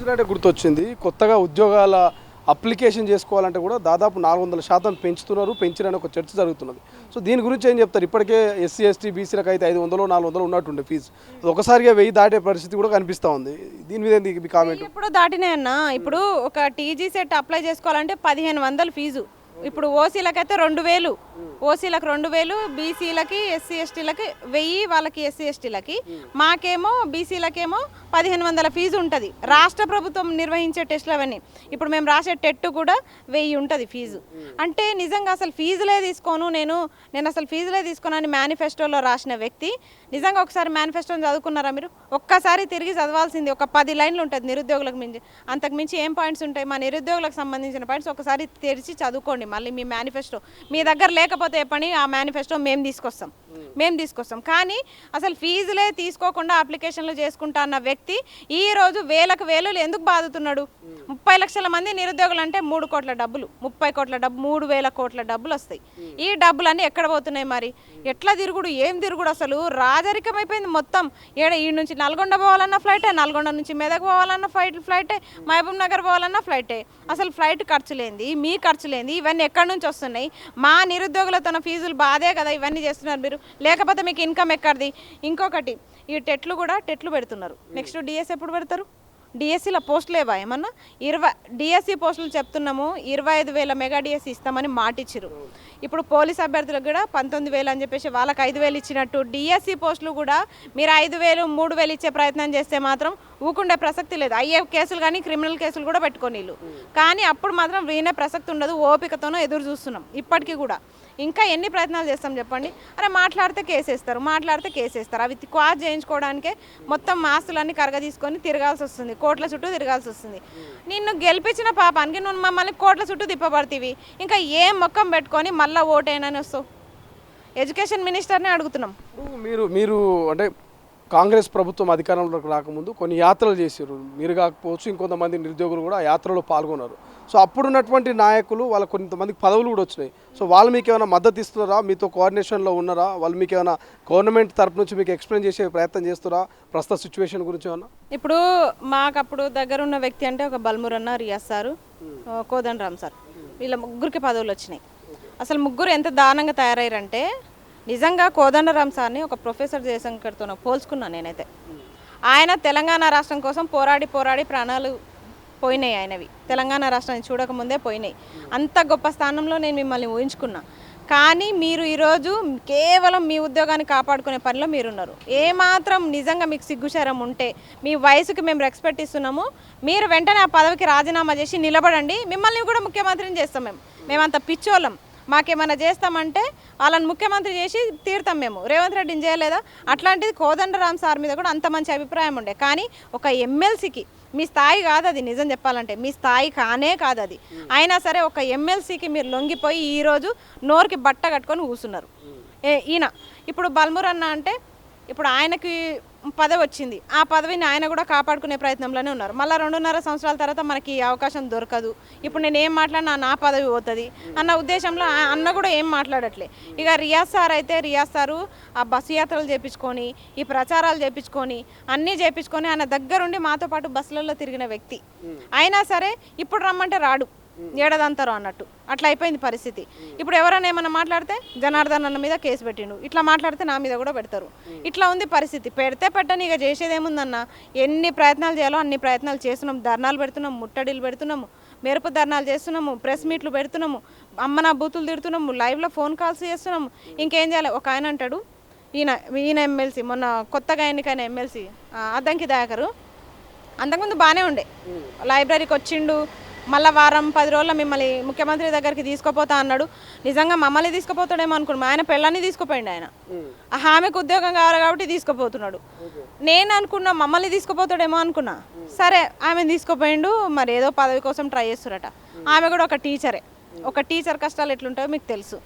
చూసినట్టే గుర్తొచ్చింది. కొత్తగా ఉద్యోగాల అప్లికేషన్ చేసుకోవాలంటే కూడా దాదాపు 400% పెంచుతున్నారు, పెంచిరని ఒక చర్చ జరుగుతున్నది. సో దీని గురించి ఏం చెప్తారు? ఇప్పటికే ఎస్సీ, ఎస్టీ, బీసీలకు అయితే 500, 400 ఉన్నట్టుండే ఫీజు, ఒకసారిగా 1000 దాటే పరిస్థితి కూడా కనిపిస్తూ ఉంది. దీని మీద ఏంది మీ కామెంట్? ఇప్పుడు దాటినాయి అన్న. ఇప్పుడు ఒక టీజీ సెట్ అప్లై చేసుకోవాలంటే 1500 ఫీజు. ఇప్పుడు ఓసీలకు అయితే 2000, ఓసీలకు 2000, బీసీలకి ఎస్సీ ఎస్టీలకి 1000, వాళ్ళకి ఎస్సీ ఎస్టీలకి. మాకేమో బీసీలకేమో 1500 ఫీజు ఉంటుంది. రాష్ట్ర ప్రభుత్వం నిర్వహించే టెస్టులు అవన్నీ. ఇప్పుడు మేము రాసే టెట్ కూడా 1000 ఉంటుంది ఫీజు. అంటే నిజంగా అసలు ఫీజులే తీసుకోను నేను అసలు ఫీజులే తీసుకోనని మేనిఫెస్టోలో రాసిన వ్యక్తి నిజంగా ఒకసారి మేనిఫెస్టోని చదువుకున్నారా మీరు? ఒక్కసారి తిరిగి చదవాల్సింది. ఒక 10 లైన్లు ఉంటుంది నిరుద్యోగులకు మించి. అంతకు మించి ఏం పాయింట్స్ ఉంటాయి? మా నిరుద్యోగులకు సంబంధించిన పాయింట్స్ ఒకసారి తెరిచి చదువుకోండి. మళ్ళీ మీ మేనిఫెస్టో మీ దగ్గర లేకపోతే పని ఆ మేనిఫెస్టో మేము తీసుకొస్తాం. కానీ అసలు ఫీజులే తీసుకోకుండా అప్లికేషన్లు చేసుకుంటా అన్న వ్యక్తి ఈరోజు వేలకు వేలు ఎందుకు బాదుతున్నాడు? 30 లక్షల మంది నిరుద్యోగులు అంటే 3 కోట్ల డబ్బులు, 30 కోట్ల డబ్బు, 3000 కోట్ల డబ్బులు వస్తాయి. ఈ డబ్బులన్నీ ఎక్కడ పోతున్నాయి? మరి ఎట్లా తిరుగుడు, ఏం తిరుగుడు? అసలు రాజరికం అయిపోయింది మొత్తం. ఈ నుంచి నల్గొండ పోవాలన్న ఫ్లైటే, నల్గొండ నుంచి మెదక్ పోవాలన్న ఫ్లైటే, మహబూబ్ నగర్ పోవాలన్న ఫ్లైటే. అసలు ఫ్లైట్ ఖర్చులేంది, మీ ఖర్చులేంది, ఇవన్నీ ఎక్కడి నుంచి వస్తున్నాయి? మా నిరుద్యోగుల తన ఫీజులు బాధే కదా ఇవన్నీ చేస్తున్నారు మీరు. లేకపోతే మీకు ఇన్కమ్ ఎక్కడిది? ఇంకొకటి, ఈ టెట్లు పెడుతున్నారు. నెక్స్ట్ డిఎస్ ఎప్పుడు పెడతారు? డిఎస్సీలో పోస్టులు ఏవా ఏమన్నా? డిఎస్సీ పోస్టులు చెప్తున్నాము 25,000 మెగా డిఎస్సీ ఇస్తామని మాటిచ్చిరు. ఇప్పుడు పోలీస్ అభ్యర్థులకు కూడా 19,000 అని చెప్పేసి వాళ్ళకి 5,000 ఇచ్చినట్టు డిఎస్సీ పోస్టులు కూడా మీరు 5,000, 3,000 ఇచ్చే ప్రయత్నం చేస్తే మాత్రం ఊకుండే ప్రసక్తి లేదు. అయ్యే కేసులు కానీ క్రిమినల్ కేసులు కూడా పెట్టుకొని వీళ్ళు. కానీ అప్పుడు మాత్రం వినే ప్రసక్తి ఉండదు. ఓపికతోనో ఎదురు చూస్తున్నాం ఇప్పటికీ కూడా. ఇంకా ఎన్ని ప్రయత్నాలు చేస్తాం చెప్పండి? అరే మాట్లాడితే కేసేస్తారు. అవి క్వాజ్ చేయించుకోవడానికే మొత్తం ఆస్తులన్నీ కరగ తీసుకొని తిరగాల్సి వస్తుంది, కోట్ల చుట్టూ తిరగాల్సి వస్తుంది. నిన్ను గెలిపించిన పాపానికి నువ్వు మమ్మల్ని కోట్ల చుట్టూ తిప్పబడుతీవి. ఇంకా ఏం మొక్కం పెట్టుకొని మళ్ళీ ఓటేనని వస్తావు? ఎడ్యుకేషన్ మినిస్టర్నే అడుగుతున్నాం. మీరు అంటే కాంగ్రెస్ ప్రభుత్వం అధికారంలోకి రాకముందు కొన్ని యాత్రలు చేశారు. మీరు కాకపోవచ్చు, ఇంకొంతమంది నిరుద్యోగులు కూడా ఆ యాత్రలో పాల్గొన్నారు. సో అప్పుడున్నటువంటి నాయకులు వాళ్ళ కొంతమందికి పదవులు కూడా వచ్చినాయి. సో వాళ్ళు మీకు ఏమైనా మద్దతు ఇస్తున్నారా? మీతో కోఆర్డినేషన్లో ఉన్నారా? వాళ్ళు మీకు ఏమైనా గవర్నమెంట్ తరపు నుంచి మీకు ఎక్స్ప్లెయిన్ చేసే ప్రయత్నం చేస్తారా ప్రస్తుత సిచ్యువేషన్ గురించి ఏమన్నా? ఇప్పుడు మాకప్పుడు దగ్గర ఉన్న వ్యక్తి అంటే ఒక బల్మురన్న, రియాజ్ సారు, కోదండరామ్ సార్, వీళ్ళ ముగ్గురికి పదవులు వచ్చినాయి. అసలు ముగ్గురు ఎంత దారుణంగా తయారయ్యారంటే నిజంగా కోదండరామ్ సార్ని ఒక ప్రొఫెసర్ జయశంకర్తో పోల్చుకున్నాను నేనైతే. ఆయన తెలంగాణ రాష్ట్రం కోసం పోరాడి ప్రాణాలు పోయినాయి ఆయనవి. తెలంగాణ రాష్ట్రాన్ని చూడకముందే పోయినాయి. అంత గొప్ప స్థానంలో నేను మిమ్మల్ని ఊహించుకున్నా. కానీ మీరు ఈరోజు కేవలం మీ ఉద్యోగాన్ని కాపాడుకునే పనిలో మీరున్నారు. ఏమాత్రం నిజంగా మీకు సిగ్గుశరం ఉంటే, మీ వయసుకి మేము రెస్పెక్ట్ ఇస్తున్నాము, మీరు వెంటనే ఆ పదవికి రాజీనామా చేసి నిలబడండి. మిమ్మల్ని కూడా ముఖ్యమంత్రిని చేస్తాం. మేమంత పిచ్చోళ్ళం. మాకేమైనా చేస్తామంటే వాళ్ళని ముఖ్యమంత్రి చేసి తీరుతాం. మేము రేవంత్ రెడ్డిని చేయలేదా? అట్లాంటిది కోదండరామ్ సార్ మీద కూడా అంత మంచి అభిప్రాయం ఉండే. కానీ ఒక ఎమ్మెల్సీకి, మీ స్థాయి కాదు అది, నిజం చెప్పాలంటే మీ స్థాయి కాదు అది. అయినా సరే ఒక ఎమ్మెల్సీకి మీరు లొంగిపోయి ఈరోజు నోరుకి బట్ట కట్టుకొని కూర్చున్నారు. ఈయన ఇప్పుడు బల్మురన్న అంటే ఇప్పుడు ఆయనకి పదవి వచ్చింది. ఆ పదవిని ఆయన కూడా కాపాడుకునే ప్రయత్నంలోనే ఉన్నారు. మళ్ళీ 2.5 సంవత్సరాల తర్వాత మనకి అవకాశం దొరకదు. ఇప్పుడు నేను ఏం మాట్లాడినా నా పదవి పోతుంది అన్న ఉద్దేశంలో అన్న కూడా ఏం మాట్లాడట్లే. ఇక రియాజ్ సారు ఆ బస్సు యాత్రలు చేయించుకొని, ఈ ప్రచారాలు చేయించుకొని, అన్నీ చేయించుకొని ఆయన దగ్గరుండి మాతో పాటు బస్సులలో తిరిగిన వ్యక్తి. అయినా సరే ఇప్పుడు రమ్మంటే రాడు, ఏడదంతారు అన్నట్టు అట్లా అయిపోయింది పరిస్థితి. ఇప్పుడు ఎవరైనా ఏమన్నా మాట్లాడితే జనార్దన్ అన్న మీద కేసు పెట్టిండు, ఇట్లా మాట్లాడితే నా మీద కూడా పెడతారు. ఇట్లా ఉంది పరిస్థితి. పెడితే పెట్టని, ఇక చేసేది ఏముందన్న? ఎన్ని ప్రయత్నాలు చేయాలో అన్ని ప్రయత్నాలు చేస్తున్నాం. ధర్నాలు పెడుతున్నాము, ముట్టడిలు పెడుతున్నాము, మెరుపు ధర్నాలు చేస్తున్నాము, ప్రెస్ మీట్లు పెడుతున్నాము, అమ్మనా బూతులు తిడుతున్నాము, లైవ్లో ఫోన్ కాల్స్ చేస్తున్నాము. ఇంకేం చేయాలి? ఒక ఆయన అంటాడు, ఈయన ఎమ్మెల్సీ, మొన్న కొత్తగా ఎన్నికైన ఎమ్మెల్సీ అద్దంకి దయాకరు, అంతకుముందు బాగానే ఉండే, లైబ్రరీకి వచ్చిండు, మళ్ళీ వారం 10 రోజుల్లో మిమ్మల్ని ముఖ్యమంత్రి దగ్గరికి తీసుకుపోతా అన్నాడు. నిజంగా మమ్మల్ని తీసుకుపోతాడేమో అనుకున్నాం. ఆయన పెళ్ళాన్ని తీసుకుపోయిండు. ఆయన ఆమెకు ఉద్యోగం కావాలి కాబట్టి తీసుకుపోతున్నాడు. నేను అనుకున్నా మమ్మల్ని తీసుకుపోతాడేమో అనుకున్నా. సరే ఆమెను తీసుకుపోయిండు. మరి ఏదో పదవి కోసం ట్రై చేస్తురట. ఆమె కూడా ఒక టీచరే. ఒక టీచర్ కష్టాలు ఎట్లుంటాయో మీకు తెలుసు.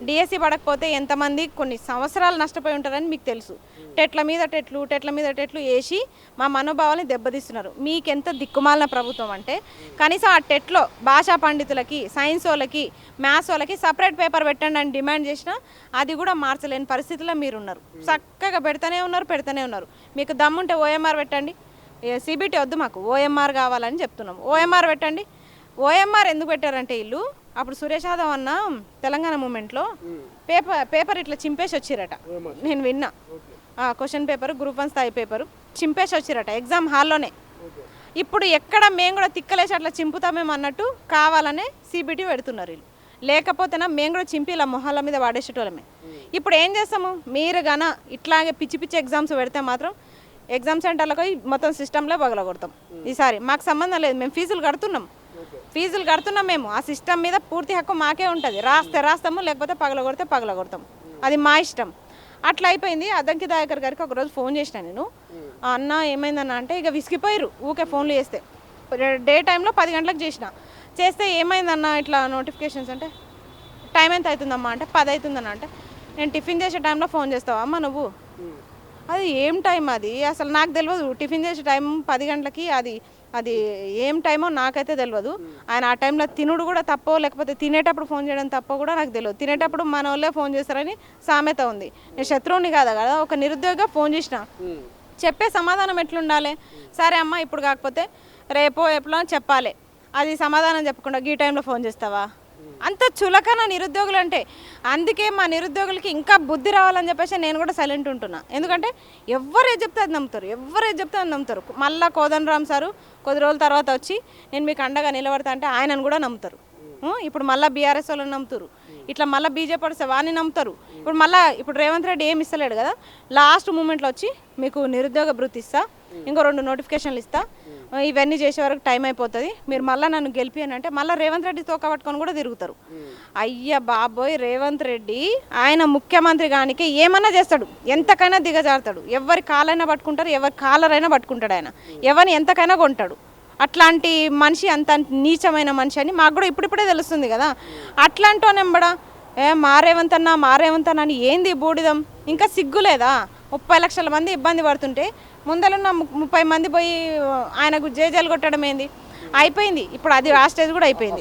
డిఎస్సి పడకపోతే ఎంతమంది కొన్ని సంవత్సరాలు నష్టపోయి ఉంటారని మీకు తెలుసు. టెట్ల మీద టెట్లు వేసి మా మనోభావాలని దెబ్బతీస్తున్నారు. మీకెంత దిక్కుమాలిన ప్రభుత్వం అంటే కనీసం ఆ టెట్లో భాషా పండితులకి, సైన్స్ వాళ్ళకి, మ్యాథ్స్ వాళ్ళకి సపరేట్ పేపర్ పెట్టండి అని డిమాండ్ చేసినా అది కూడా మార్చలేని పరిస్థితిలో మీరున్నారు. చక్కగా పెడుతూనే ఉన్నారు. మీకు దమ్ముంటే ఓఎంఆర్ పెట్టండి. సిబిటి వద్దు మాకు ఓఎంఆర్ కావాలని చెప్తున్నాం. ఓఎంఆర్ పెట్టండి. ఓఎంఆర్ ఎందుకు పెట్టారంటే వీళ్ళు అప్పుడు సురేష్ యాదవ్ అన్న తెలంగాణ మూమెంట్లో పేపర్ ఇట్లా చింపేసి వచ్చిరట. నేను విన్నా. క్వశ్చన్ పేపర్ గ్రూప్ 1 స్థాయి పేపరు చింపేసి వచ్చిరట ఎగ్జామ్ హాల్లోనే. ఇప్పుడు ఎక్కడ మేము కూడా తిక్కలేసి అట్లా చింపుతామేమో అన్నట్టు కావాలనే సిబిటి పెడుతున్నారు వీళ్ళు. లేకపోతేనా మేము కూడా చింపి ఇలా మొహాల మీద వాడేసేటోళ్ళమే. ఇప్పుడు ఏం చేస్తాము, మీరు గాన ఇట్లాగే పిచ్చి పిచ్చి ఎగ్జామ్స్ పెడితే మాత్రం ఎగ్జామ్ సెంటర్లకు మొత్తం సిస్టంలో పగలగొడతాం. ఈసారి మాకు సంబంధం లేదు, మేము ఫీజులు కడుతున్నాం మేము. ఆ సిస్టమ్ మీద పూర్తి హక్కు మాకే ఉంటుంది. రాస్తాము, లేకపోతే పగలగొడతాం. అది మా ఇష్టం. అట్లా అయిపోయింది. అద్దంకి దయాకర్ గారికి ఒకరోజు ఫోన్ చేసిన నేను. అన్న ఏమైందన్న అంటే ఇక విసిగిపోయారు ఊకే ఫోన్లు చేస్తే. డే టైంలో 10 గంటలకు చేస్తే ఏమైందన్న ఇట్లా నోటిఫికేషన్స్ అంటే టైం ఎంత అవుతుందమ్మా అంటే 10 అవుతుందన్న అంటే నేను టిఫిన్ చేసే టైంలో ఫోన్ చేస్తావా అమ్మ నువ్వు? అది ఏం టైం అది అసలు నాకు తెలియదు. టిఫిన్ చేసే టైం 10 గంటలకి అది ఏం టైమో నాకైతే తెలియదు. ఆయన ఆ టైంలో తినుడు కూడా తప్పో లేకపోతే తినేటప్పుడు ఫోన్ చేయడం తప్పో కూడా నాకు తెలియదు. తినేటప్పుడు మన వాళ్ళే ఫోన్ చేస్తారని సామెత ఉంది. నేను శత్రువుని కాదా కదా, ఒక నిరుద్యోగిగా ఫోన్ చేసిన. చెప్పే సమాధానం ఎట్లుండాలి? సరే అమ్మ ఇప్పుడు కాకపోతే రేపో ఎప్పుడో చెప్పాలి. అది సమాధానం చెప్పకుండా ఈ టైంలో ఫోన్ చేస్తావా? అంత చులకన నిరుద్యోగులు అంటే. అందుకే మా నిరుద్యోగులకి ఇంకా బుద్ధి రావాలని చెప్పేసి నేను కూడా సైలెంట్ ఉంటున్నా. ఎందుకంటే ఎవరు ఏది చెప్తే అది నమ్ముతారు. మళ్ళీ కోదండరామ్ సారు కొద్ది రోజుల తర్వాత వచ్చి నేను మీకు అండగా నిలబడతా అంటే ఆయనను కూడా నమ్ముతారు. ఇప్పుడు మళ్ళీ బీఆర్ఎస్ వాళ్ళని నమ్ముతారు. ఇట్లా మళ్ళీ బీజేపీ వస్తే వాడిని నమ్ముతారు. ఇప్పుడు రేవంత్ రెడ్డి ఏమి ఇస్తలేడు కదా, లాస్ట్ మూమెంట్లో వచ్చి మీకు నిరుద్యోగ భృతి ఇస్తా, ఇంకో 2 నోటిఫికేషన్లు ఇస్తా, ఇవన్నీ చేసే వరకు టైం అయిపోతుంది, మీరు మళ్ళీ నన్ను గెలిపియని అంటే మళ్ళీ రేవంత్ రెడ్డి తోక పట్టుకొని కూడా తిరుగుతారు. అయ్య బాబోయ్, రేవంత్ రెడ్డి ఆయన ముఖ్యమంత్రి గానికి ఏమన్నా చేస్తాడు, ఎంతకైనా దిగజారుతాడు. ఎవరి కాలైనా పట్టుకుంటారు, ఎవరి కాలరైనా పట్టుకుంటాడు. ఆయన ఎవరిని ఎంతకైనా కొంటాడు. అట్లాంటి మనిషి, అంత నీచమైన మనిషి అని మాకు కూడా ఇప్పుడిప్పుడే తెలుస్తుంది కదా. అట్లాంటోనెంబడా మారేవంత్ అన్న అని ఏంది బూడిదం? ఇంకా సిగ్గు లేదా? 30 లక్షల మంది ఇబ్బంది పడుతుంటే ముందలున్న 30 మంది పోయి ఆయనకు జేజేలు కొట్టడం ఏంది? అయిపోయింది. ఇప్పుడు అది ఆ స్టేజ్ కూడా అయిపోయింది.